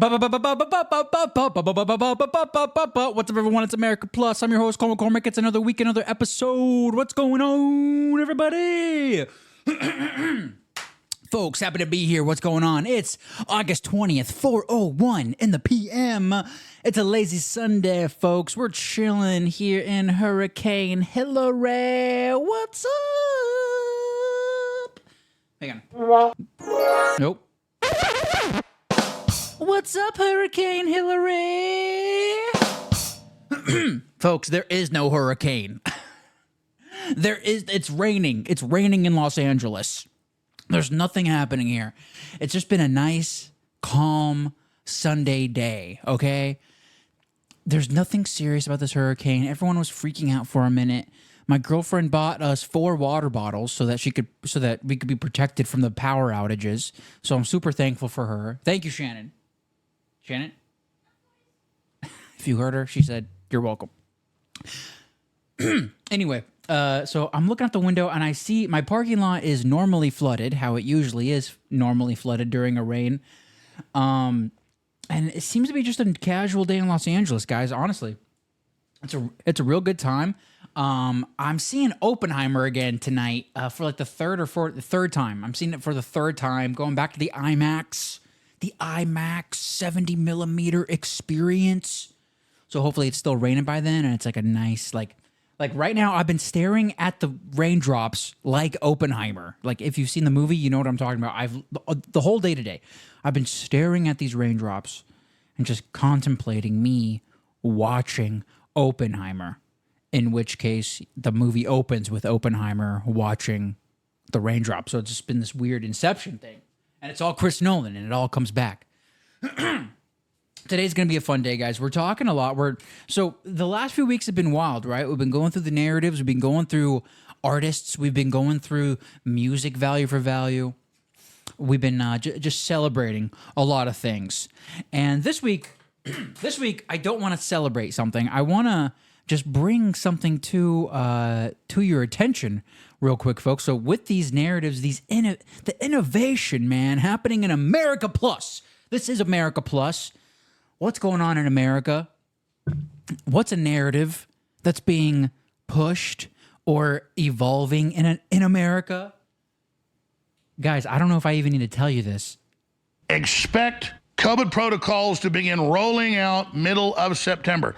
What's up, everyone? It's America Plus. I'm your host, Cole McCormick. It's another week, another episode. What's going on, everybody? Folks, happy to be here. What's going on? It's August 20th, 4:01 in the PM. It's a lazy Sunday, folks. We're chilling here in Hurricane Hillary. What's up? Hang on. Nope. What's up, Hurricane Hillary? Folks, there is no hurricane. It's raining. It's raining in Los Angeles. There's nothing happening here. It's just been a nice, calm Sunday day, okay? There's nothing serious about this hurricane. Everyone was freaking out for a minute. My girlfriend bought us 4 water bottles so that we could be protected from the power outages. So I'm super thankful for her. Thank you, Shannon. Shannon? If you heard her, she said, "You're welcome." Anyway, so I'm looking out the window and I see my parking lot is normally flooded, how it usually is normally flooded during a rain. And it seems to be just a casual day in Los Angeles, guys. Honestly, it's a real good time. I'm seeing Oppenheimer again tonight for like the third time. I'm seeing it for the third time, going back to the IMAX 70 millimeter experience. So hopefully it's still raining by then, and it's like a nice like right now I've been staring at the raindrops like Oppenheimer. Like if you've seen the movie, you know what I'm talking about. The whole day today, I've been staring at these raindrops and just contemplating me watching Oppenheimer. In which case, the movie opens with Oppenheimer watching the raindrops. So it's just been this weird Inception thing. And it's all Chris Nolan, and it all comes back. Today's going to be a fun day, guys. We're talking a lot. So the last few weeks have been wild, right? We've been going through the narratives. We've been going through artists. We've been going through music value for value. We've been just celebrating a lot of things. And this week, I don't want to celebrate something. I want to just bring something to your attention real quick, folks. So with these narratives, the innovation, man, happening in America Plus. This is America Plus. What's going on in America? What's a narrative that's being pushed or evolving in America? Guys, I don't know if I even need to tell you this. Expect COVID protocols to begin rolling out middle of September.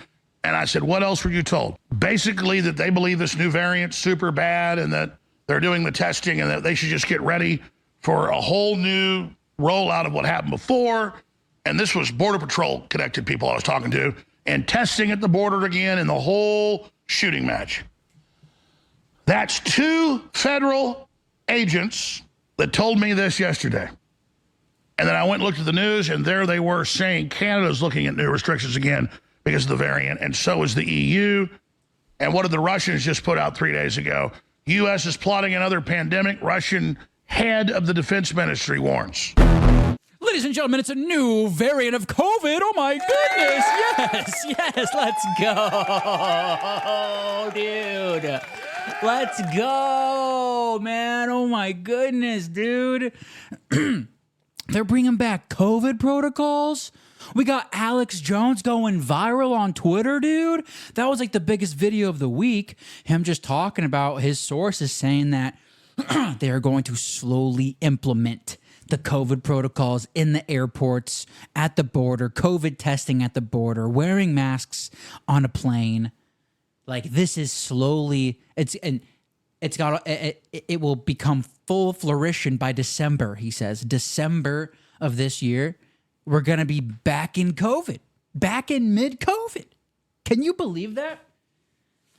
And I said, what else were you told? Basically that they believe this new variant's super bad and that they're doing the testing and that they should just get ready for a whole new rollout of what happened before. And this was Border Patrol connected people I was talking to, and testing at the border again and the whole shooting match. That's 2 federal agents that told me this yesterday. And then I went and looked at the news, and there they were saying Canada's looking at new restrictions again because of the variant, and so is the EU. And what did the Russians just put out 3 days ago? U.S. is plotting another pandemic. Russian head of the defense ministry warns. Ladies and gentlemen, it's a new variant of COVID. Oh my goodness. Yes, let's go, dude. Let's go, man. Oh my goodness, dude. They're bringing back COVID protocols. We got Alex Jones going viral on Twitter, dude. That was like the biggest video of the week. Him just talking about his sources saying that they are going to slowly implement the COVID protocols in the airports, at the border, COVID testing at the border, wearing masks on a plane. Like this is slowly, it will become full flourishing by December, he says. December of this year. We're going to be back in COVID, back in mid-COVID. Can you believe that?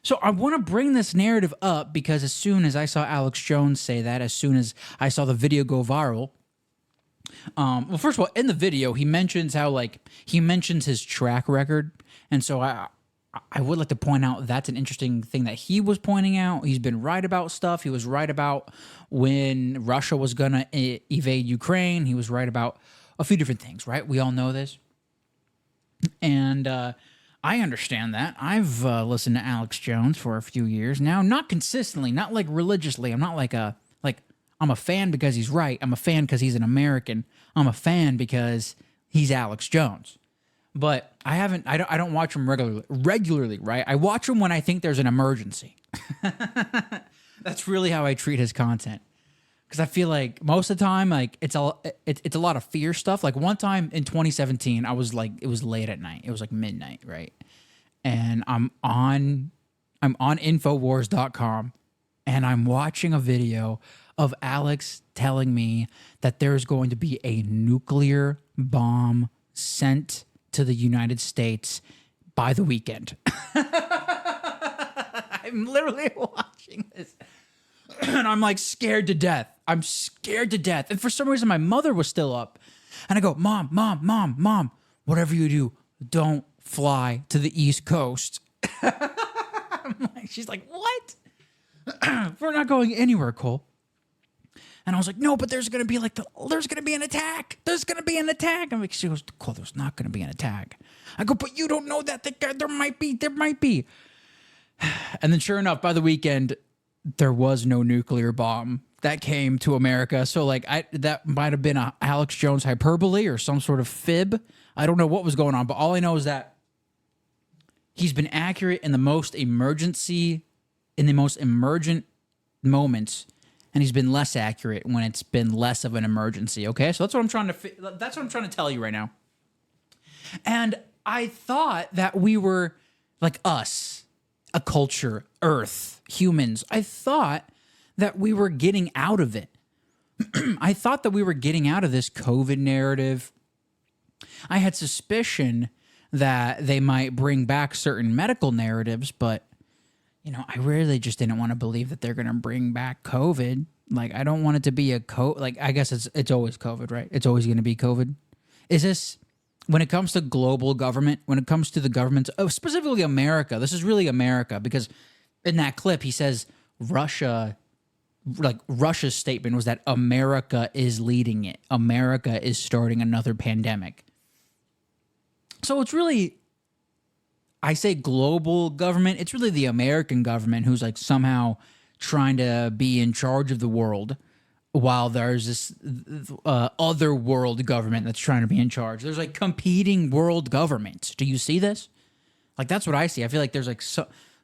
So I want to bring this narrative up because as soon as I saw Alex Jones say that, as soon as I saw the video go viral, well, first of all, in the video, he mentions his track record. And so I would like to point out that's an interesting thing that he was pointing out. He's been right about stuff. He was right about when Russia was going to evade Ukraine. He was right about a few different things, right? We all know this. And I understand that. I've listened to Alex Jones for a few years now, not consistently, not like religiously. I'm not like I'm a fan because he's right. I'm a fan because he's an American. I'm a fan because he's Alex Jones. But I don't watch him regularly, right? I watch him when I think there's an emergency. That's really how I treat his content. Because I feel like most of the time, like it's a lot of fear stuff. Like one time in 2017, I was like, it was late at night. It was like midnight, right? And I'm on Infowars.com, and I'm watching a video of Alex telling me that there's going to be a nuclear bomb sent to the United States by the weekend. I'm literally watching this, and I'm like scared to death. I'm scared to death. And for some reason, my mother was still up. And I go, Mom, whatever you do, don't fly to the East Coast. She's like, what? We're not going anywhere, Cole. And I was like, no, but there's going to be there's going to be an attack. There's going to be an attack. I'm like, she goes, Cole, there's not going to be an attack. I go, but you don't know that. There might be. And then sure enough, by the weekend, there was no nuclear bomb that came to America. So like that might have been a Alex Jones hyperbole or some sort of fib. I don't know what was going on, but all I know is that he's been accurate in the most emergent moments, and he's been less accurate when it's been less of an emergency. Okay, so that's what I'm trying to tell you right now. And I thought that we were like us, a culture, Earth, humans. I thought that we were getting out of it. I thought that we were getting out of this COVID narrative. I had suspicion that they might bring back certain medical narratives, but I really just didn't want to believe that they're going to bring back COVID. Like, I don't want it to be I guess it's always COVID, right? It's always going to be COVID. Is this, when it comes to global government, when it comes to the governments, specifically America, this is really America, because in that clip, he says Russia's statement was that America is leading it. America is starting another pandemic. So it's really, I say global government, it's really the American government who's like somehow trying to be in charge of the world, while there's this other world government that's trying to be in charge. There's like competing world governments. Do you see this? Like, that's what I see. I feel like there's like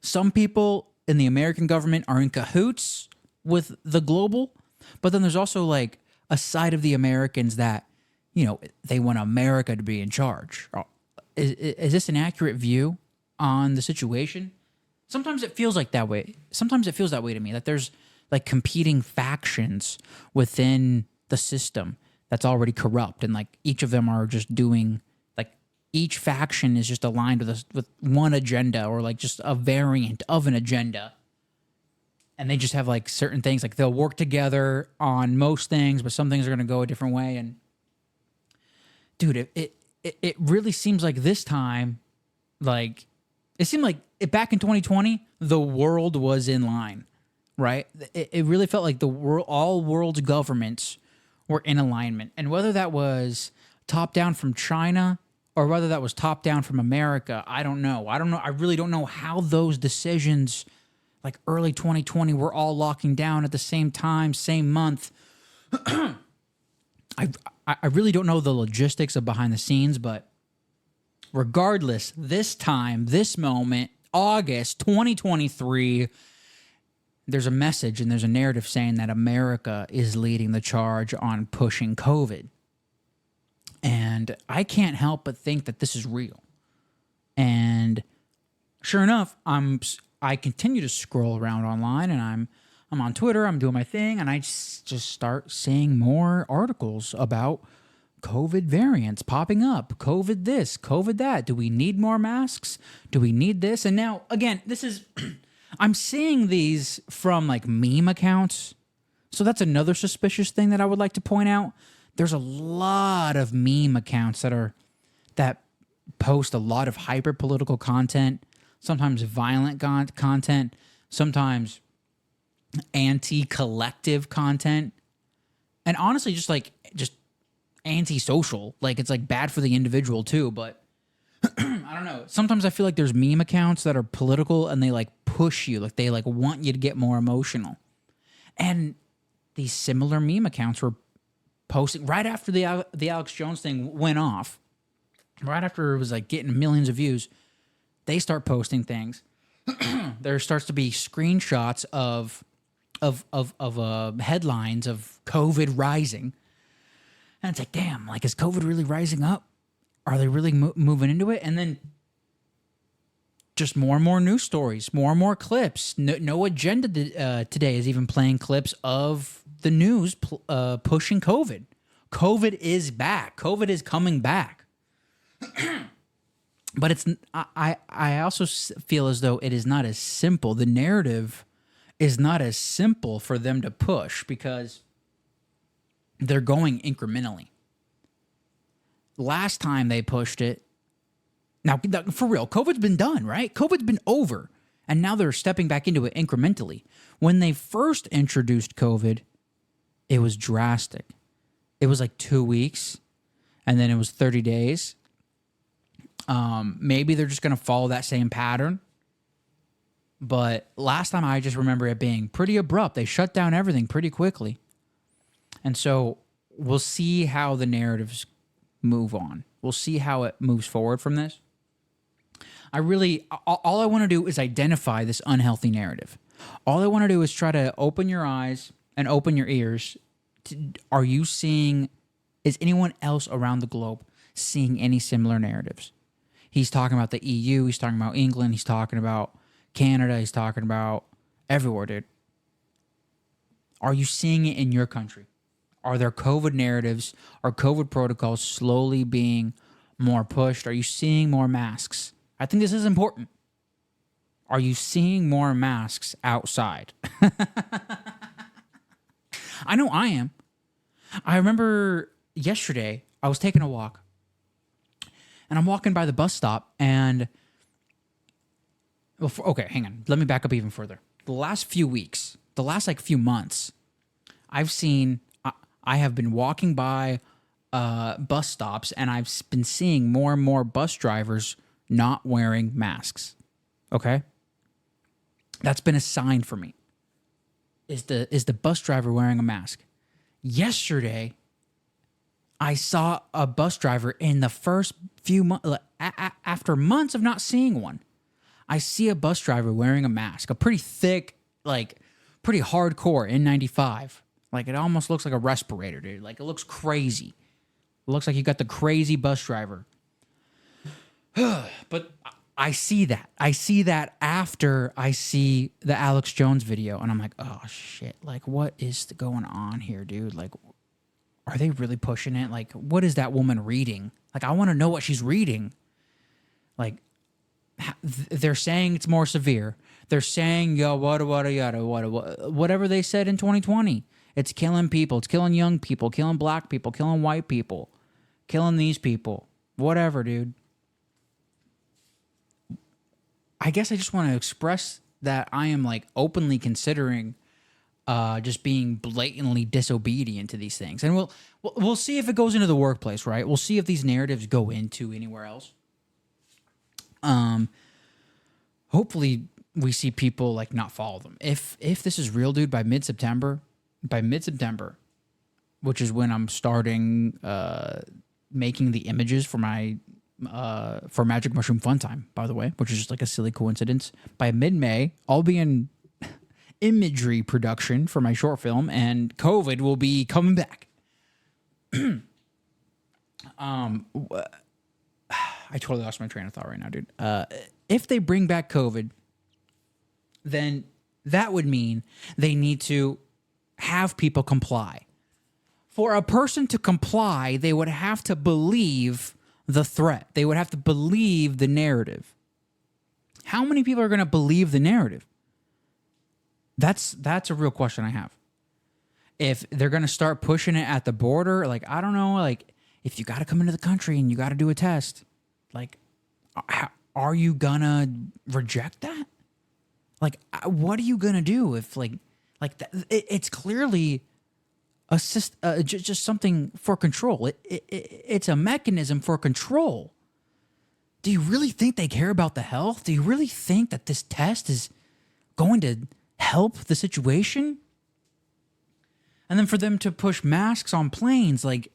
some people in the American government are in cahoots with the global, but then there's also like a side of the Americans that, they want America to be in charge. Is this an accurate view on the situation? Sometimes it feels like that way. Sometimes it feels that way to me, that there's like competing factions within the system that's already corrupt, and like each of them are just doing, like each faction is just aligned with one agenda, or like just a variant of an agenda. And they just have like certain things, like they'll work together on most things, but some things are going to go a different way. And dude, it really seems like this time, like it seemed like back in 2020, the world was in line, right? It really felt like all world's governments were in alignment. And whether that was top down from China or whether that was top down from America, I don't know. I really don't know how those decisions, like early 2020, were all locking down at the same time, same month. I really don't know the logistics of behind the scenes, but regardless, this time, this moment, August 2023, there's a message and there's a narrative saying that America is leading the charge on pushing COVID. And I can't help but think that this is real. And sure enough, I continue to scroll around online, and I'm on Twitter, I'm doing my thing, and I just start seeing more articles about COVID variants popping up. COVID this, COVID that. Do we need more masks? Do we need this? And now, again, this is, I'm seeing these from like meme accounts. So that's another suspicious thing that I would like to point out. There's a lot of meme accounts that post a lot of hyper-political content, sometimes violent content, sometimes anti-collective content, and honestly just anti-social. Like, it's like bad for the individual too, but I don't know. Sometimes I feel like there's meme accounts that are political and they like push you, like they like want you to get more emotional. And these similar meme accounts were posting right after the Alex Jones thing went off, right after it was like getting millions of views. They start posting things. There starts to be screenshots of headlines of COVID rising, and it's like, damn, like, is COVID really rising up? Are they really moving into it? And then just more and more news stories, more and more clips. No agenda today is even playing clips of the news pushing COVID. COVID is back. COVID is coming back. But it's I also feel as though it is not as simple. The narrative is not as simple for them to push because they're going incrementally. Last time they pushed it, now for real, COVID's been done, right? COVID's been over, and now they're stepping back into it incrementally. When they first introduced COVID, it was drastic. It was like 2 weeks, and then it was 30 days. Maybe they're just going to follow that same pattern. But last time I just remember it being pretty abrupt. They shut down everything pretty quickly. And so we'll see how the narratives move on. We'll see how it moves forward from this. All I want to do is identify this unhealthy narrative. All I want to do is try to open your eyes and open your ears. Are you seeing, is anyone else around the globe seeing any similar narratives? He's talking about the EU. He's talking about England. He's talking about Canada. He's talking about everywhere, dude. Are you seeing it in your country? Are there COVID narratives? Are COVID protocols slowly being more pushed? Are you seeing more masks? I think this is important. Are you seeing more masks outside? I know I am. I remember yesterday I was taking a walk. And I'm walking by the bus stop, and okay, hang on. Let me back up even further. The last few weeks, the last like few months, I have been walking by bus stops, and I've been seeing more and more bus drivers not wearing masks. Okay, that's been a sign for me. Is the bus driver wearing a mask? Yesterday, I saw a bus driver in the first few months, after months of not seeing one. I see a bus driver wearing a mask, a pretty thick, like pretty hardcore N95. Like it almost looks like a respirator, dude. Like it looks crazy. It looks like you got the crazy bus driver. But I see that. I see that after I see the Alex Jones video, and I'm like, oh shit! Like what is going on here, dude? Like, are they really pushing it? Like, what is that woman reading? Like, I want to know what she's reading. Like, they're saying it's more severe. They're saying, whatever they said in 2020. It's killing people. It's killing young people, killing black people, killing white people, killing these people. Whatever, dude. I guess I just want to express that I am, like, openly considering just being blatantly disobedient to these things. And we'll see if it goes into the workplace, right? We'll see if these narratives go into anywhere else. Hopefully we see people like not follow them. If this is real, dude, by mid-September, which is when I'm starting making the images for my for Magic Mushroom Fun Time, by the way, which is just like a silly coincidence. By mid-May, I'll be in imagery production for my short film, and COVID will be coming back. I totally lost my train of thought right now, dude. If they bring back COVID, then that would mean they need to have people comply. For a person to comply, they would have to believe the threat. They would have to believe the narrative. How many people are going to believe the narrative? That's a real question I have. If they're going to start pushing it at the border, like, I don't know, like, if you got to come into the country and you got to do a test, like, are you going to reject that? Like, what are you going to do if, it's clearly just something for control. It's a mechanism for control. Do you really think they care about the health? Do you really think that this test is going to help the situation? And then for them to push masks on planes, like,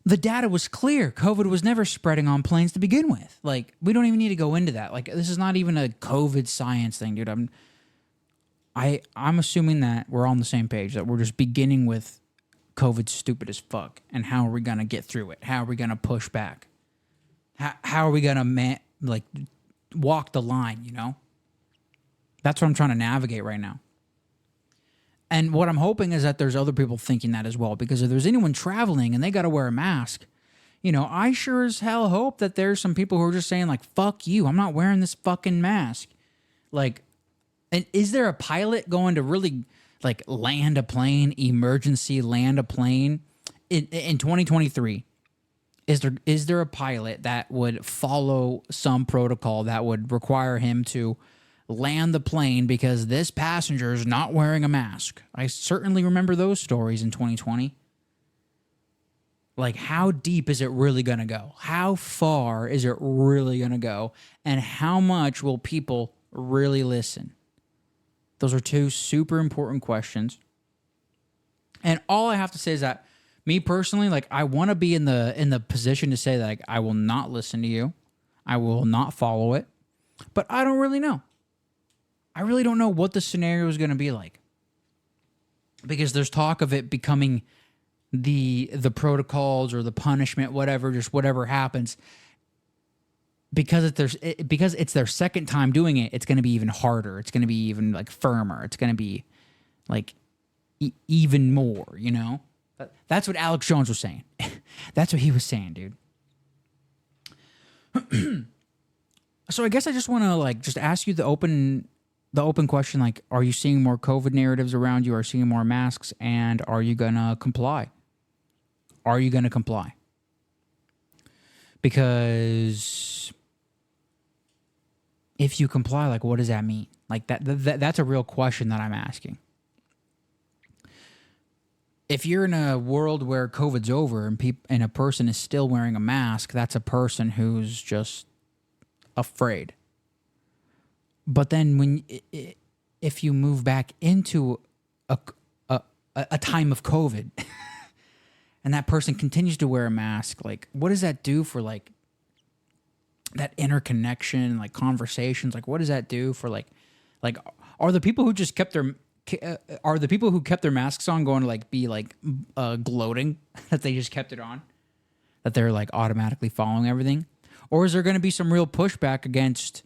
the data was clear. COVID was never spreading on planes to begin with. Like, we don't even need to go into that. Like, this is not even a COVID science thing, dude. I'm assuming that we're on the same page, that we're just beginning with COVID's stupid as fuck, and how are we gonna get through it? How are we gonna push back? How are we gonna walk the line? You know, that's what I'm trying to navigate right now. And what I'm hoping is that there's other people thinking that as well, because if there's anyone traveling and they got to wear a mask, you know, I sure as hell hope that there's some people who are just saying like, fuck you, I'm not wearing this fucking mask. Like, and is there a pilot going to really like land a plane, emergency land a plane in 2023? Is there a pilot that would follow some protocol that would require him to land the plane because this passenger is not wearing a mask? I certainly remember those stories in 2020. Like, how deep is it really going to go? How far is it really going to go? And how much will people really listen? Those are two super important questions. And all I have to say is that me personally, like, I want to be in the position to say that, like, I will not listen to you. I will not follow it. But I don't really know. I really don't know what the scenario is going to be like, because there's talk of it becoming the protocols or the punishment, whatever, just whatever happens. Because it's their second time doing it, it's going to be even harder. It's going to be even like firmer. It's going to be like even more. You know, that's what Alex Jones was saying. That's what he was saying, dude. So I guess I just want to like just ask you the open question, like, are you seeing more COVID narratives around you? Are you seeing more masks? And are you going to comply? Are you going to comply? Because if you comply, like, what does that mean? Like, that's a real question that I'm asking. If you're in a world where COVID's over and a person is still wearing a mask, that's a person who's just afraid. But then if you move back into a time of COVID and that person continues to wear a mask, like, what does that do for like that interconnection, like conversations? Like, what does that do for like are the people who just kept their masks on going to like be like gloating that they just kept it on, that they're like automatically following everything? Or is there going to be some real pushback against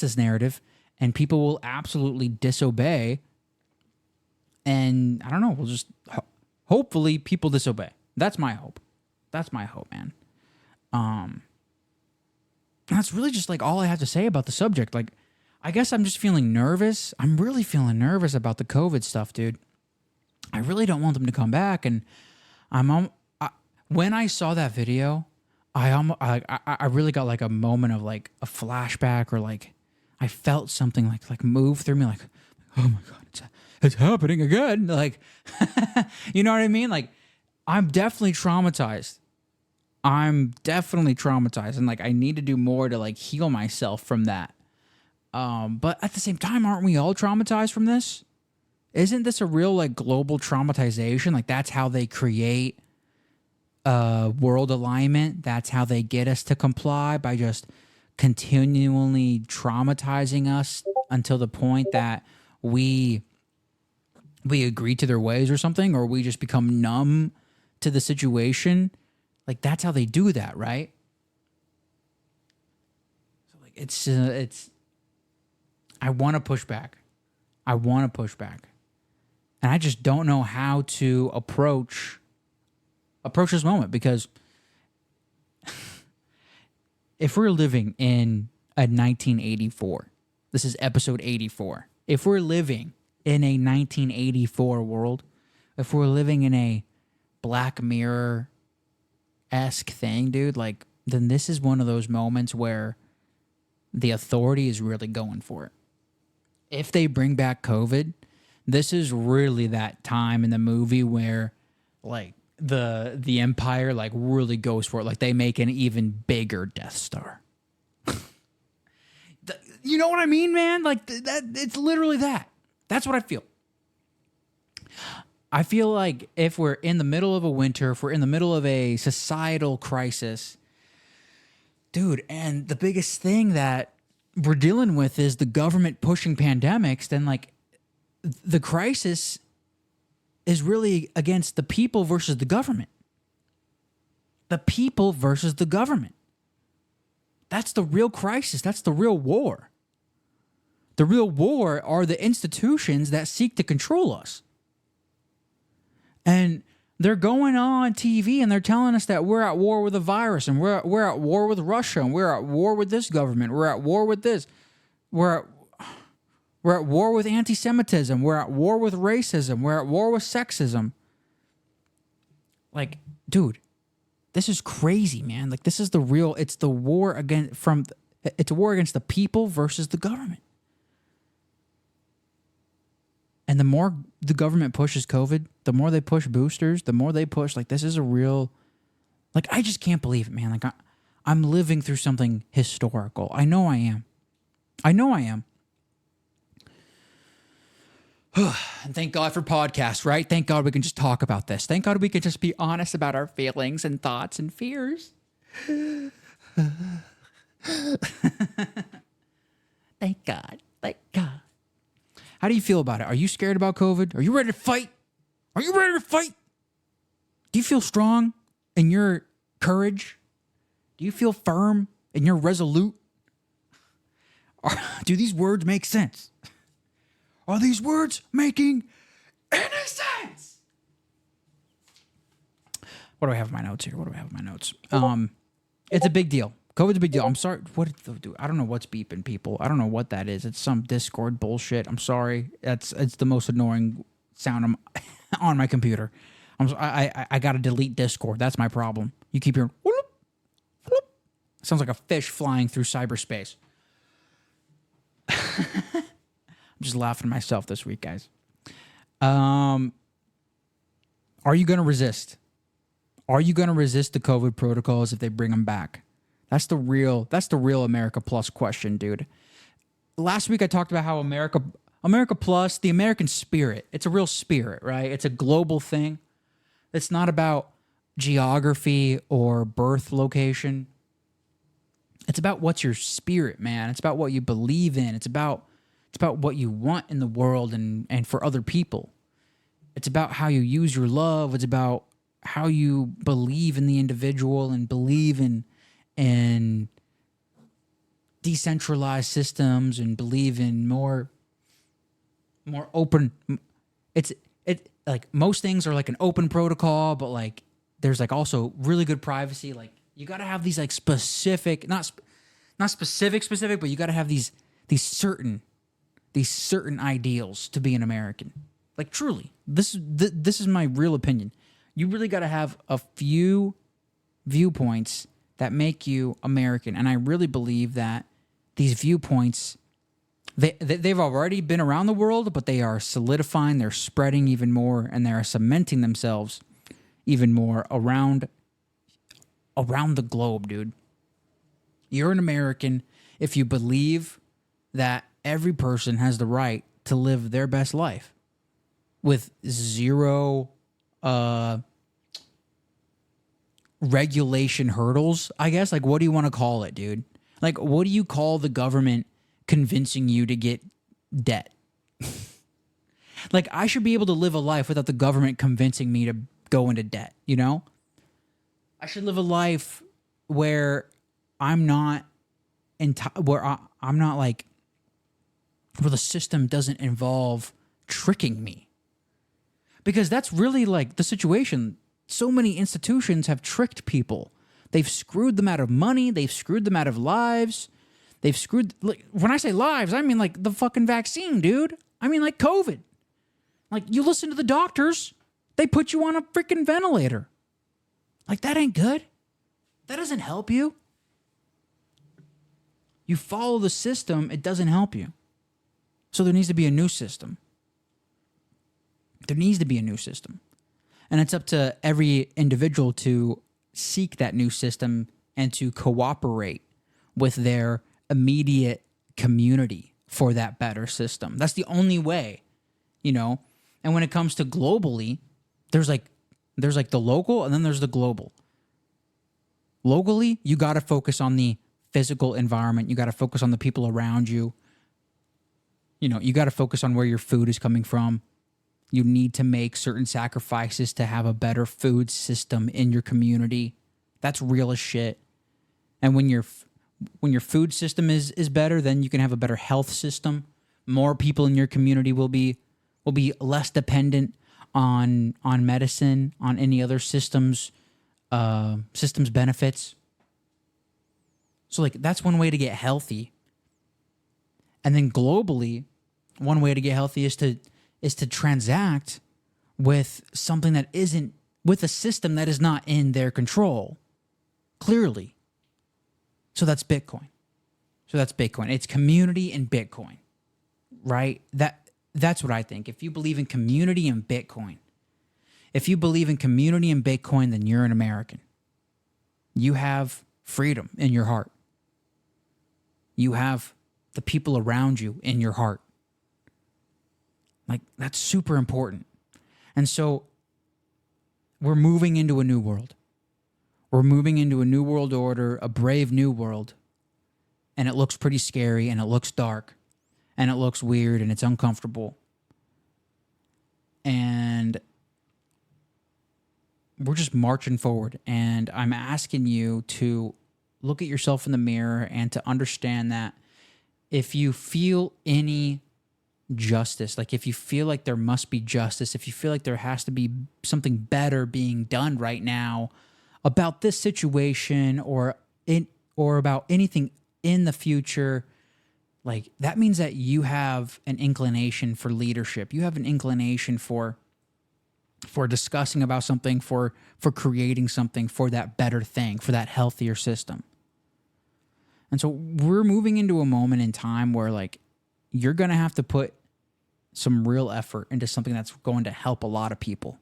this narrative, and people will absolutely disobey? And I don't know, we'll just hopefully people disobey. That's my hope. That's my hope, man. That's really just like all I have to say about the subject. Like, I guess I'm just feeling nervous. I'm really feeling nervous about the COVID stuff, dude. I really don't want them to come back. And when I saw that video, I really got like a moment of like a flashback, or like I felt something like move through me, like, oh my God, it's happening again. Like, you know what I mean? Like, I'm definitely traumatized. And like, I need to do more to like heal myself from that. But at the same time, aren't we all traumatized from this? Isn't this a real like global traumatization? Like, that's how they create world alignment. That's how they get us to comply, by just continually traumatizing us until the point that we agree to their ways or something, or we just become numb to the situation. Like, that's how they do that, right? So like, it's I want to push back. And I just don't know how to approach this moment, because if we're living in a 1984, this is episode 84. If we're living in a 1984 world, if we're living in a Black Mirror-esque thing, dude, like, then this is one of those moments where the authority is really going for it. If they bring back COVID, this is really that time in the movie where, like, the Empire, like, really goes for it. Like, they make an even bigger Death Star. You know what I mean, man? Like, that it's literally that. That's what I feel. I feel like if we're in the middle of a winter, if we're in the middle of a societal crisis, dude, and the biggest thing that we're dealing with is the government pushing pandemics, then like the crisis is really against the people versus the government. The people versus the government. That's the real crisis. That's the real war. The real war are the institutions that seek to control us. And they're going on TV and they're telling us that we're at war with a virus and we're at war with Russia and we're at war with this government. We're at war with this. We're at war with anti-Semitism. We're at war with racism. We're at war with sexism. Like, dude, this is crazy, man. Like, this is the real, it's the war it's a war against the people versus the government. And the more the government pushes COVID, the more they push boosters, the more they push, like, this is a real, like, I just can't believe it, man. Like, I'm living through something historical. I know I am. And thank God for podcasts, right? Thank God we can just talk about this. Thank God we can just be honest about our feelings and thoughts and fears. Thank God. Thank God. How do you feel about it? Are you scared about COVID? Are you ready to fight? Are you ready to fight? Do you feel strong in your courage? Do you feel firm and you're resolute? Do these words make sense? Are these words making any sense? What do I have in my notes here? It's a big deal. COVID's a big deal. I'm sorry. I don't know what's beeping, people. I don't know what that is. It's some Discord bullshit. I'm sorry. It's the most annoying sound on my computer. I got to delete Discord. That's my problem. You keep hearing whoop, whoop. Sounds like a fish flying through cyberspace. I'm just laughing at myself this week, guys. Are you going to resist? Are you going to resist the COVID protocols if they bring them back? That's the real America Plus question, dude. Last week I talked about how America Plus, the American spirit, it's a real spirit, right? It's a global thing. It's not about geography or birth location. It's about what's your spirit, man. It's about what you believe in. It's about what you want in the world and for other people. It's about how you use your love. It's about how you believe in the individual and believe in decentralized systems and believe in more open. It like most things are like an open protocol, but like there's like also really good privacy. Like you got to have these like specific, not specific, but you got to have these certain ideals to be an American. Like truly, this is my real opinion. You really got to have a few viewpoints that make you American. And I really believe that these viewpoints, they've already been around the world, but they are solidifying, they're spreading even more, and they are cementing themselves even more around the globe, dude. You're an American if you believe that every person has the right to live their best life with zero regulation hurdles, I guess. Like, what do you want to call it, dude? Like, what do you call the government convincing you to get debt? Like, I should be able to live a life without the government convincing me to go into debt, you know? I should live a life where I'm not where the system doesn't involve tricking me. Because that's really like the situation. So many institutions have tricked people. They've screwed them out of money. They've screwed them out of lives. They've screwed... Like, when I say lives, I mean like the fucking vaccine, dude. I mean like COVID. Like, you listen to the doctors, they put you on a freaking ventilator. Like, that ain't good. That doesn't help you. You follow the system, it doesn't help you. So there needs to be a new system. There needs to be a new system. And it's up to every individual to seek that new system and to cooperate with their immediate community for that better system. That's the only way, you know. And when it comes to globally, there's like the local and then there's the global. Locally, you got to focus on the physical environment. You got to focus on the people around you. You know, you got to focus on where your food is coming from. You need to make certain sacrifices to have a better food system in your community. That's real as shit. And when your food system is better, then you can have a better health system. More people in your community will be less dependent on medicine, on any other systems benefits. So like that's one way to get healthy. And then globally, one way to get healthy is to transact with something that isn't, with a system that is not in their control. Clearly. So that's Bitcoin. It's community and Bitcoin. Right? That's what I think. If you believe in community and Bitcoin, then you're an American. You have freedom in your heart. You have the people around you in your heart. Like, that's super important. And so we're moving into a new world. We're moving into a new world order, a brave new world. And it looks pretty scary, and it looks dark, and it looks weird, and it's uncomfortable. And we're just marching forward. And I'm asking you to look at yourself in the mirror and to understand that if you feel any justice, like if you feel like there must be justice, if you feel like there has to be something better being done right now about this situation or about anything in the future, like that means that you have an inclination for leadership. You have an inclination for discussing about something, for creating something, for that better thing, for that healthier system. And so we're moving into a moment in time where like you're going to have to put some real effort into something that's going to help a lot of people.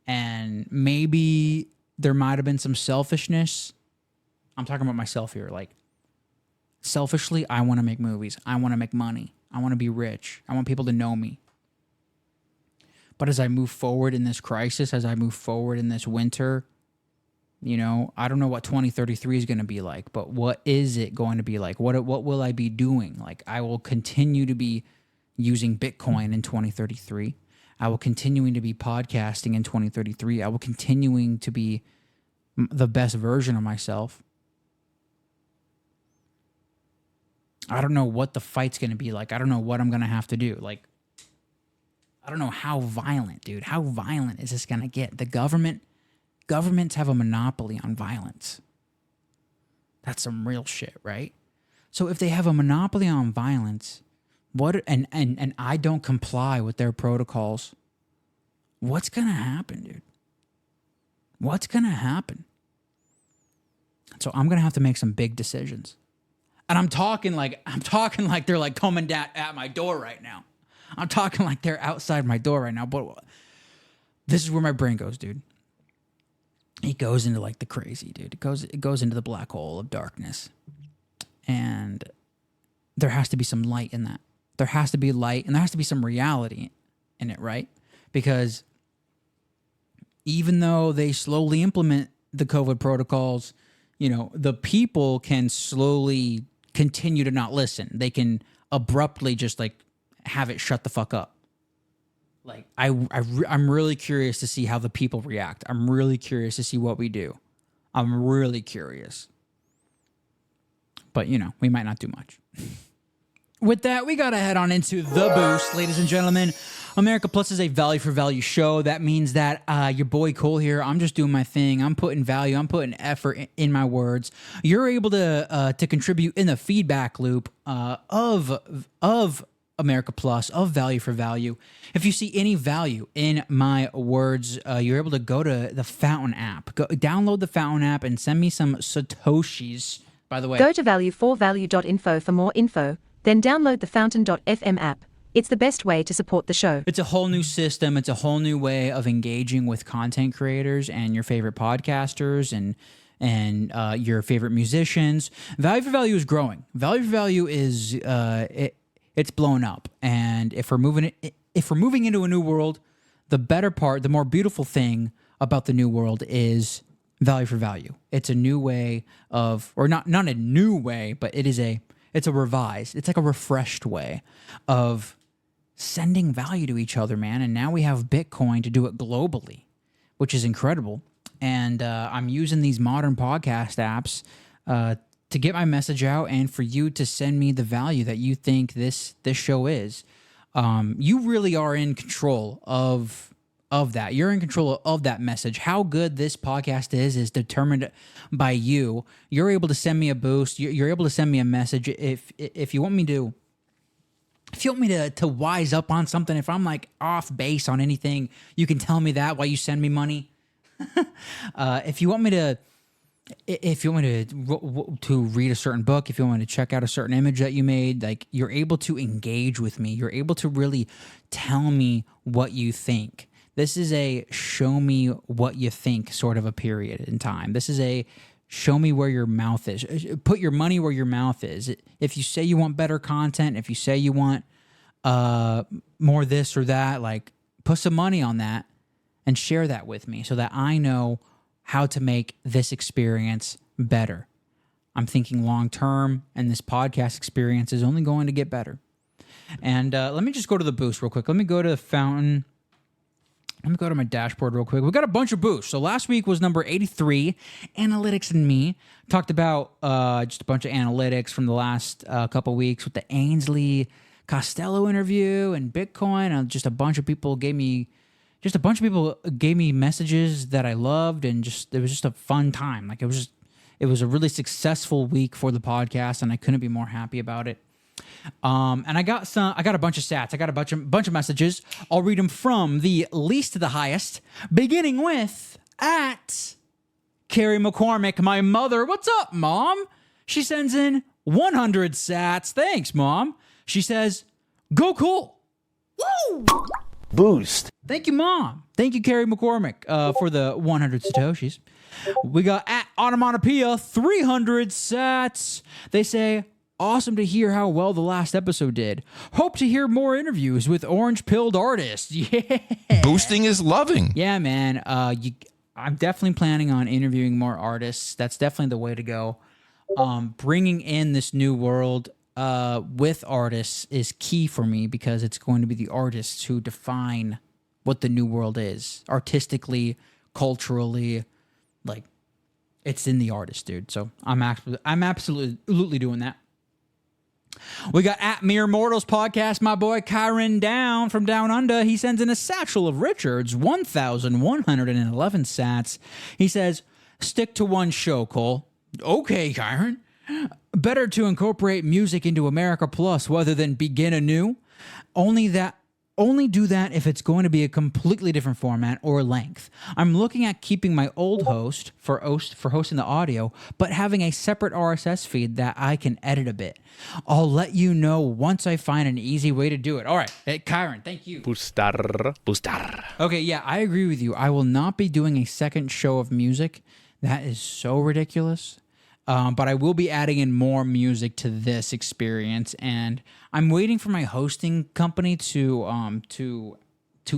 And maybe there might have been some selfishness. I'm talking about myself here. Like, selfishly, I want to make movies. I want to make money. I want to be rich. I want people to know me. But as I move forward in this crisis, as I move forward in this winter, you know, I don't know what 2033 is going to be like, but what is it going to be like? What will I be doing? Like, I will continue to be using Bitcoin in 2033. I will continuing to be podcasting in 2033. I will continuing to be the best version of myself. I don't know what the fight's going to be like. I don't know what I'm going to have to do. Like, I don't know how violent, dude. How violent is this going to get? The governments have a monopoly on violence. That's some real shit, right? So if they have a monopoly on violence, and I don't comply with their protocols, what's going to happen, dude? What's going to happen? So I'm going to have to make some big decisions. And I'm talking like they're like coming at my door right now. I'm talking like they're outside my door right now. But this is where my brain goes, dude. It goes into like the crazy, dude. It goes into the black hole of darkness. And there has to be some light in that. There has to be light, and there has to be some reality in it, right? Because even though they slowly implement the COVID protocols, you know, the people can slowly continue to not listen. They can abruptly just like have it shut the fuck up. Like I'm really curious to see how the people react. I'm really curious to see what we do. I'm really curious. But, you know, we might not do much. With that, we got to head on into the boost, ladies and gentlemen. America Plus is a value for value show. That means that your boy Cole here, I'm just doing my thing. I'm putting value. I'm putting effort in my words. You're able to contribute in the feedback loop of America Plus, of value for value. If you see any value in my words, you're able to go to the Fountain app. Download the Fountain app and send me some Satoshis. By the way, go to value4value.info for more info. Then download the Fountain.fm app. It's the best way to support the show. It's a whole new system. It's a whole new way of engaging with content creators and your favorite podcasters and your favorite musicians. Value for Value is growing. Value for Value is it's blown up. And if we're moving it if we're moving into a new world, the better part, the more beautiful thing about the new world is value for value. It's a new way of, or not a new way, but it's a revised, it's like a refreshed way of sending value to each other, man. And now we have Bitcoin to do it globally, which is incredible. And I'm using these modern podcast apps to get my message out and for you to send me the value that you think this show is. You really are in control of that. You're in control of that message. How good this podcast is determined by you. You're able to send me a boost. You're able to send me a message if you want me to. If you want me to wise up on something, if I'm like off base on anything, you can tell me that while you send me money. If you want me to read a certain book, if you want me to check out a certain image that you made, like, you're able to engage with me. You're able to really tell me what you think. This is a show me what you think sort of a period in time. This is a show me where your mouth is. Put your money where your mouth is. If you say you want better content, if you say you want more this or that, like, put some money on that and share that with me so that I know how to make this experience better. I'm thinking long term, and this podcast experience is only going to get better. And let me just go to the boost real quick. Let me go to the fountain. Let me go to my dashboard real quick. We got a bunch of boosts. So last week was number 83, Analytics and Me. Talked about just a bunch of analytics from the last couple weeks with the Ainsley Costello interview and Bitcoin. And just a bunch of people gave me messages that I loved, and it was just a fun time. Like, it was a really successful week for the podcast, and I couldn't be more happy about it. And I got a bunch of stats. I got a bunch of messages. I'll read them from the least to the highest, beginning with at Carrie McCormick, my mother. What's up, Mom? She sends in 100 sats. Thanks, Mom. She says, go cool. Woo! Boost. Thank you, Mom. Thank you, Carrie McCormick, for the 100 Satoshis. We got at Onomatopoeia 300 sats. They say, awesome to hear how well the last episode did. Hope to hear more interviews with orange-pilled artists. Yeah. Boosting is loving. Yeah, man. I'm definitely planning on interviewing more artists. That's definitely the way to go. Bringing in this new world with artists is key for me, because it's going to be the artists who define what the new world is. Artistically, culturally, like, it's in the artist, dude. So I'm absolutely doing that. We got at Mere Mortals Podcast, my boy Kyron Down from Down Under. He sends in a satchel of Richards, 1,111 sats. He says, stick to one show, Cole. Okay, Kyron. Better to incorporate music into America Plus rather than begin anew. Only do that if it's going to be a completely different format or length. I'm looking at keeping my old host for hosting the audio, but having a separate RSS feed that I can edit a bit. I'll let you know once I find an easy way to do it. All right, hey, Kyron, thank you. Booster. Okay, yeah, I agree with you. I will not be doing a second show of music. That is so ridiculous. But I will be adding in more music to this experience, and I'm waiting for my hosting company to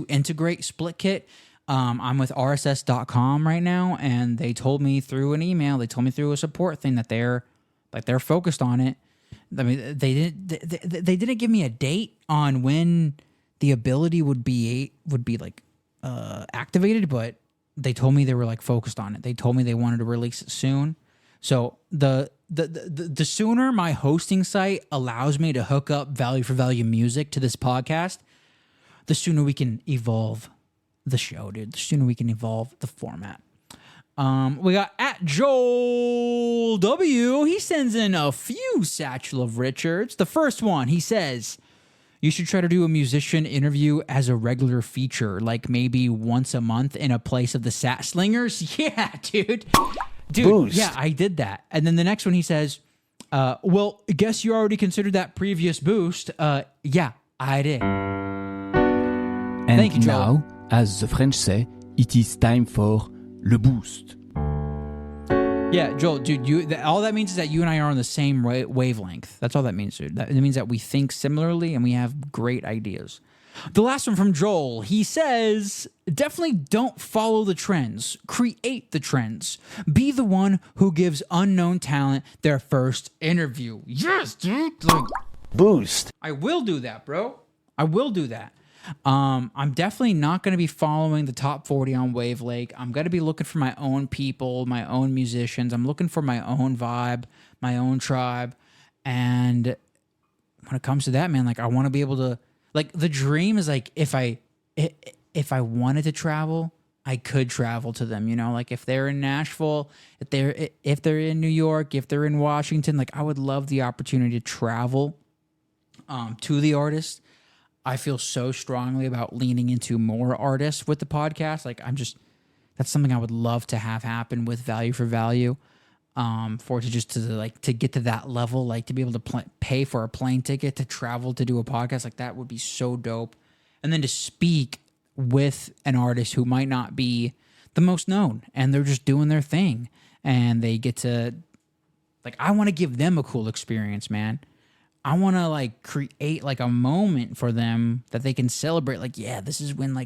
integrate SplitKit. I'm with RSS.com right now, and they told me through an email, they told me through a support thing that they're focused on it. I mean, they didn't give me a date on when the ability would be activated, but they told me they were like focused on it. They told me they wanted to release it soon. So the sooner my hosting site allows me to hook up value for value music to this podcast, the sooner we can evolve the show, dude. The sooner we can evolve the format. We got at Joel W. He sends in a few satchel of Richards. The first one, he says, you should try to do a musician interview as a regular feature, like maybe once a month in a place of the Sat Slingers. Yeah, dude. Boost. Yeah, I did that. And then the next one he says, well, I guess you already considered that previous boost. Yeah, I did. And Thank you, Joel. now, as the French say, it is time for le boost. Yeah, Joel, dude, all that means is that you and I are on the same wavelength. That's all that means, dude. It means that we think similarly and we have great ideas. The last one from Joel. He says, definitely don't follow the trends. Create the trends. Be the one who gives unknown talent their first interview. Yes, dude. Like, Boost. I will do that, bro. I will do that. I'm definitely not going to be following the top 40 on Wavelake. I'm going to be looking for my own people, my own musicians. I'm looking for my own vibe, my own tribe. And when it comes to that, man, like I want to be able to, like the dream is like if I wanted to travel, I could travel to them, you know, like if they're in Nashville, if they're in New York, if they're in Washington, like I would love the opportunity to travel to the artist. I feel so strongly about leaning into more artists with the podcast. Like that's something I would love to have happen with Value for Value. For it to get to that level, like to be able to pay for a plane ticket to travel to do a podcast, like that would be so dope. And then to speak with an artist who might not be the most known and they're just doing their thing and they get to, like, I want to give them a cool experience, man. I want to like create like a moment for them that they can celebrate. Like, yeah, this is when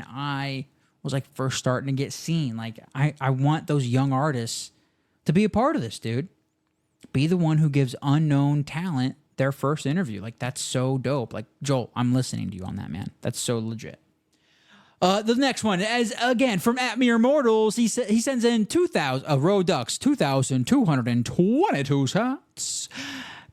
I was like first starting to get seen. Like I want those young artists to be a part of this, dude. Be the one who gives unknown talent their first interview. Like, that's so dope. Like, Joel, I'm listening to you on that, man. That's so legit. The next one is, again, from At Mere Mortals. He sends in 2,000, Row Ducks, 2,222 shots.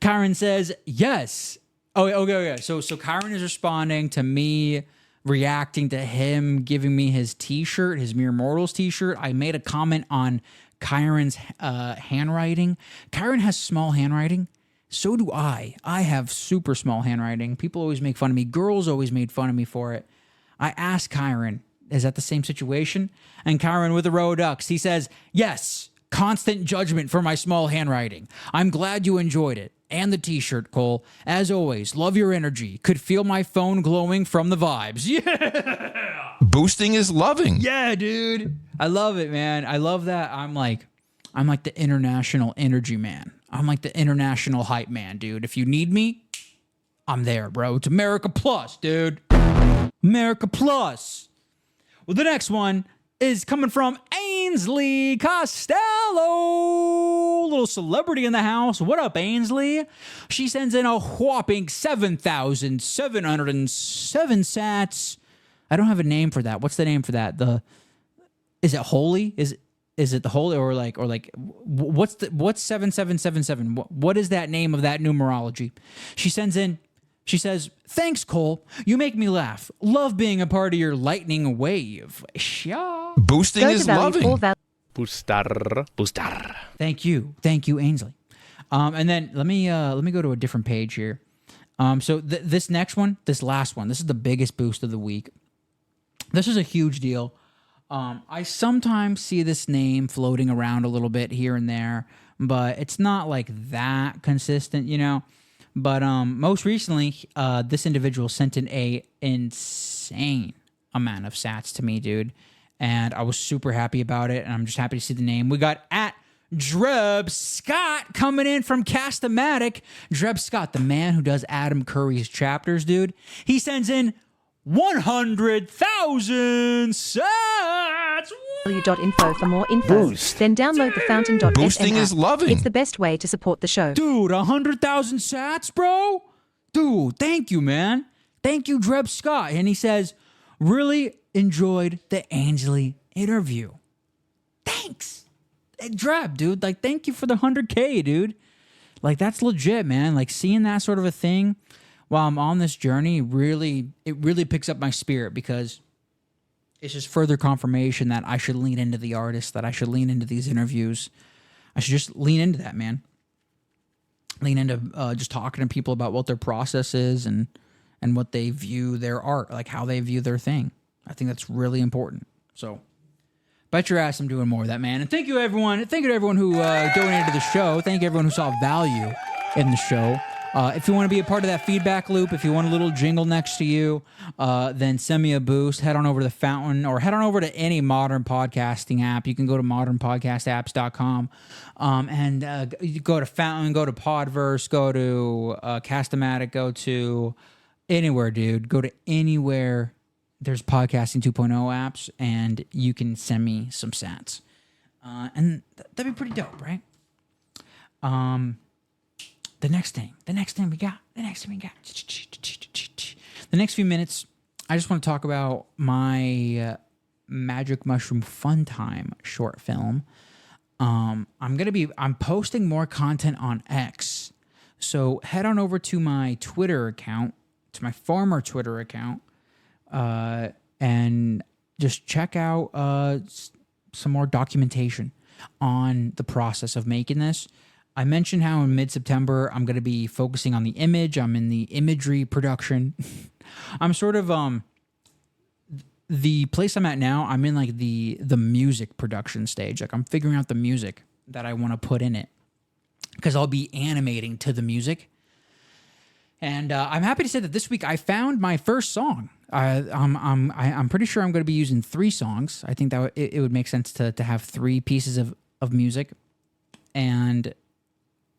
Kyron says, yes. Oh, okay. So Kyron is responding to me reacting to him giving me his t-shirt, his Mere Mortals t-shirt. I made a comment on Kyron's handwriting. Kyron has small handwriting. So do I. I have super small handwriting. People always make fun of me. Girls always made fun of me for it. I asked Kyron, is that the same situation? And Kyron with the Row Ducks, he says, yes, constant judgment for my small handwriting. I'm glad you enjoyed it. And the t-shirt, Cole. As always, love your energy. Could feel my phone glowing from the vibes. Yeah! Boosting is loving. Yeah, dude. I love it, man. I love that. I'm like the international energy man. I'm like the international hype man, dude. If you need me, I'm there, bro. It's America Plus, dude. America Plus. Well, the next one is coming from Ainsley Costello. Little celebrity in the house. What up, Ainsley? She sends in a whopping 7,707 sats. I don't have a name for that. What's the name for that? Is it holy? Is it the holy or what's 7777? What is that name of that numerology? She sends in. She says, thanks, Cole. You make me laugh. Love being a part of your lightning wave. Yeah. Boosting is loving. Booster. Thank you, Ainsley. And then let me go to a different page here. So this next one, this last one, this is the biggest boost of the week. This is a huge deal. I sometimes see this name floating around a little bit here and there, but it's not like that consistent, you know. But most recently, this individual sent in a insane amount of sats to me, dude. And I was super happy about it, and I'm just happy to see the name. We got at Dreb Scott coming in from Cast-O-Matic. Dreb Scott, the man who does Adam Curry's chapters, dude. He sends in 100,000 sats. W.info for more info. Boost. Then download the fountain.fm Boosting app. is loving. It's the best way to support the show. Dude, 100,000 sats, bro? Dude, thank you, man. Thank you, Dreb Scott. And he says, really enjoyed the Ainsley interview. Thanks. Hey, Dreb, dude. Like, thank you for the 100K, dude. Like, that's legit, man. Like, seeing that sort of a thing while I'm on this journey, it really picks up my spirit because it's just further confirmation that I should lean into the artist, that I should lean into these interviews. I should just lean into that, man. Lean into just talking to people about what their process is and what they view their art, like how they view their thing. I think that's really important. So, bet your ass I'm doing more of that, man. And thank you, everyone. Thank you to everyone who donated to the show. Thank you, everyone who saw value in the show. If you want to be a part of that feedback loop, if you want a little jingle next to you, then send me a boost. Head on over to the Fountain or head on over to any modern podcasting app. You can go to modernpodcastapps.com and you go to Fountain, go to Podverse, go to Cast-O-Matic, go to Anywhere, dude. Go to anywhere there's podcasting 2.0 apps, and you can send me some sats. And that'd be pretty dope, right? The next thing we got. The next few minutes, I just want to talk about my Magic Mushroom Fun Time short film. I'm posting more content on X. So head on over to my Twitter account, to my former Twitter account, and just check out some more documentation on the process of making this. I mentioned how in mid-September I'm going to be focusing on the image. I'm in the imagery production. I'm sort of the place I'm at now. I'm in like the music production stage. Like I'm figuring out the music that I want to put in it, because I'll be animating to the music. And I'm happy to say that this week I found my first song. I'm pretty sure I'm going to be using 3 songs. I think that it would make sense to have 3 pieces of music. And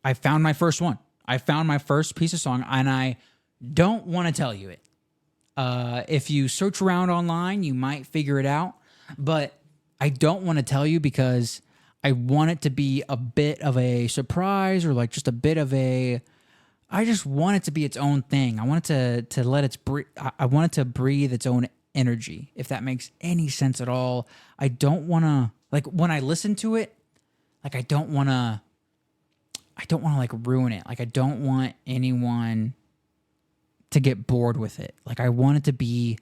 I found my first one. I found my first piece of song, and I don't want to tell you it. If you search around online, you might figure it out. But I don't want to tell you because I want it to be a bit of a surprise, or like just a bit of a... I just want it to be its own thing. I want it to let its I want it to breathe its own energy, if that makes any sense at all. I don't want to, like, when I listen to it, like I don't want to like ruin it. Like I don't want anyone to get bored with it. Like I want it to be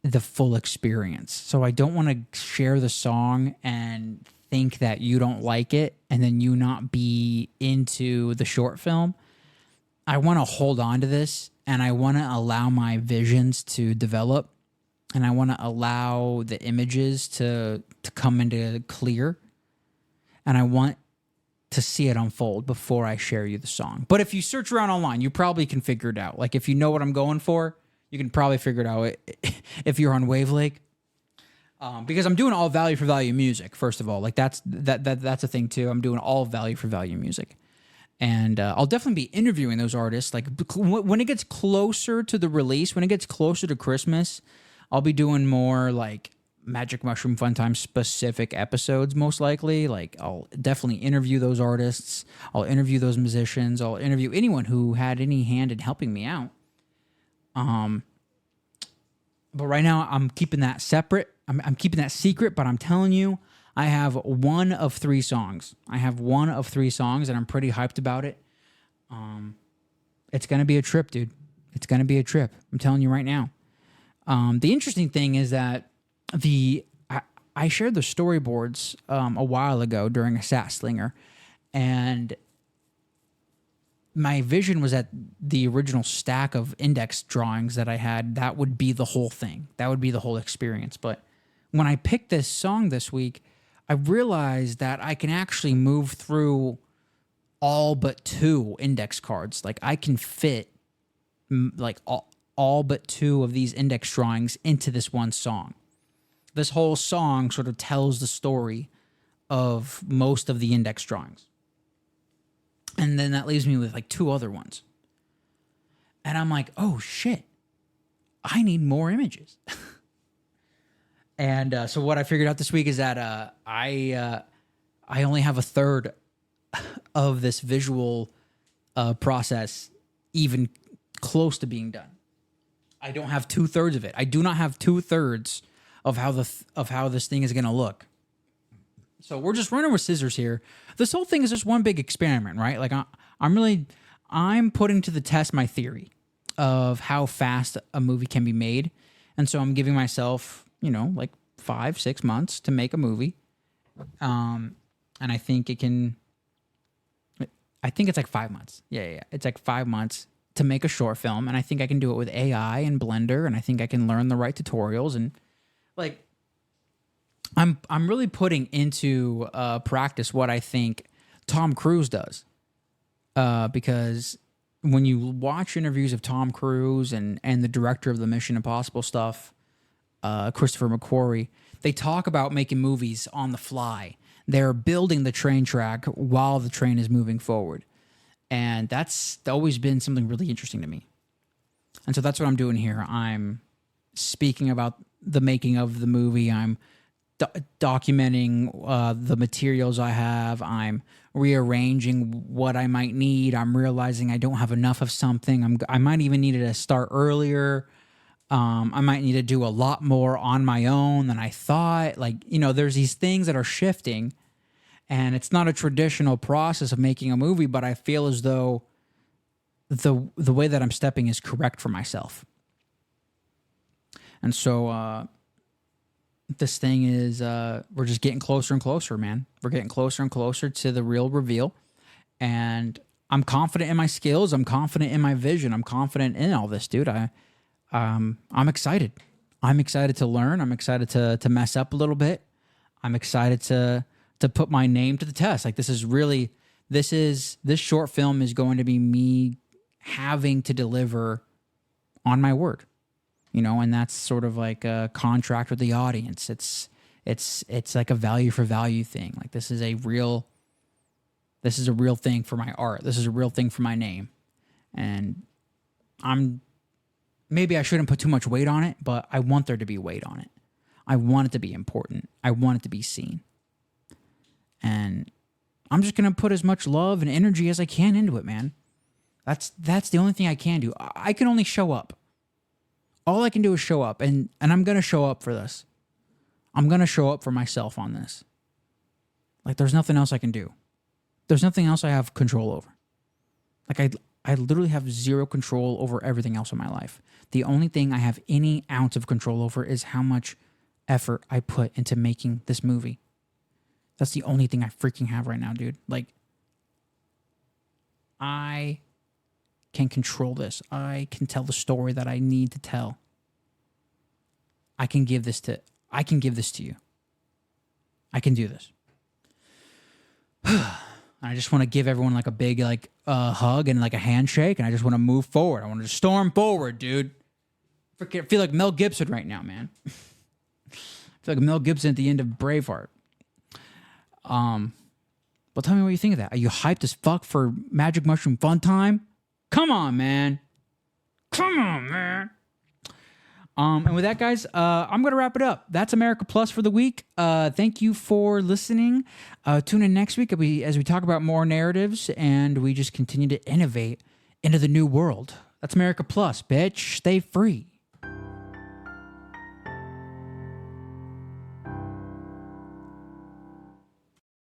the full experience. So I don't want to share the song and think that you don't like it and then you not be into the short film. I want to hold on to this, and I want to allow my visions to develop, and I want to allow the images to come into clear, and I want to see it unfold before I share you the song. But if you search around online, you probably can figure it out. Like if you know what I'm going for, you can probably figure it out if you're on Wavelake. Because I'm doing all value for value music, first of all. Like that's a thing too. I'm doing all value for value music. And I'll definitely be interviewing those artists. Like when it gets closer to the release, when it gets closer to Christmas, I'll be doing more like Magic Mushroom Fun Time specific episodes, most likely. Like I'll definitely interview those artists. I'll interview those musicians. I'll interview anyone who had any hand in helping me out. But right now I'm keeping that separate. I'm keeping that secret, but I'm telling you, I have 1 of 3 songs. I have 1 of 3 songs, and I'm pretty hyped about it. It's going to be a trip, dude. It's going to be a trip. I'm telling you right now. The interesting thing is that I shared the storyboards a while ago during a Sat Slinger, and my vision was that the original stack of index drawings that I had, that would be the whole thing. That would be the whole experience. But when I picked this song this week, I realized that I can actually move through all but 2 index cards. Like I can fit like all but 2 of these index drawings into this one song. This whole song sort of tells the story of most of the index drawings. And then that leaves me with like 2 other ones. And I'm like, oh shit, I need more images. And so what I figured out this week is that I only have 1/3 of this visual process even close to being done. I don't have 2/3 of it. I do not have 2/3 of how this thing is going to look. So we're just running with scissors here. This whole thing is just one big experiment, right? Like I'm putting to the test my theory of how fast a movie can be made. And so I'm giving myself, like 5-6 months to make a movie. And I think it's like 5 months. Yeah. It's like 5 months to make a short film. And I think I can do it with AI and Blender. And I think I can learn the right tutorials. And like, I'm really putting into practice what I think Tom Cruise does. Because when you watch interviews of Tom Cruise and the director of the Mission Impossible stuff, Christopher McQuarrie, they talk about making movies on the fly. They're building the train track while the train is moving forward. And that's always been something really interesting to me. And so that's what I'm doing here. I'm speaking about the making of the movie. I'm documenting the materials I have. I'm rearranging what I might need. I'm realizing I don't have enough of something. I might even need to start earlier. I might need to do a lot more on my own than I thought. Like, you know, there's these things that are shifting, and it's not a traditional process of making a movie, but I feel as though the way that I'm stepping is correct for myself. And so this thing is, we're just getting closer and closer, man. We're getting closer and closer to the real reveal. And I'm confident in my skills. I'm confident in my vision. I'm confident in all this, dude. I'm excited. I'm excited to learn. I'm excited to mess up a little bit. I'm excited to put my name to the test. Like, this short film is going to be me having to deliver on my word, you know, and that's sort of like a contract with the audience. It's like a value for value thing. Like, this is a real thing for my art. This is a real thing for my name. And maybe I shouldn't put too much weight on it, but I want there to be weight on it. I want it to be important. I want it to be seen. And I'm just going to put as much love and energy as I can into it, man. That's the only thing I can do. I can only show up. All I can do is show up, and I'm going to show up for this. I'm going to show up for myself on this. Like, there's nothing else I can do. There's nothing else I have control over. Like, I literally have zero control over everything else in my life. The only thing I have any ounce of control over is how much effort I put into making this movie. That's the only thing I freaking have right now, dude. Like, I can control this. I can tell the story that I need to tell. I can give this to you. I can do this. I just want to give everyone like a big hug and like a handshake, and I just want to move forward. I want to storm forward, dude. I feel like Mel Gibson right now, man. I feel like Mel Gibson at the end of Braveheart. Well, tell me what you think of that. Are you hyped as fuck for Magic Mushroom Fun Time? Come on, man. Come on, man. And with that, guys, I'm going to wrap it up. That's America Plus for the week. Thank you for listening. Tune in next week as we talk about more narratives and we just continue to innovate into the new world. That's America Plus, bitch. Stay free.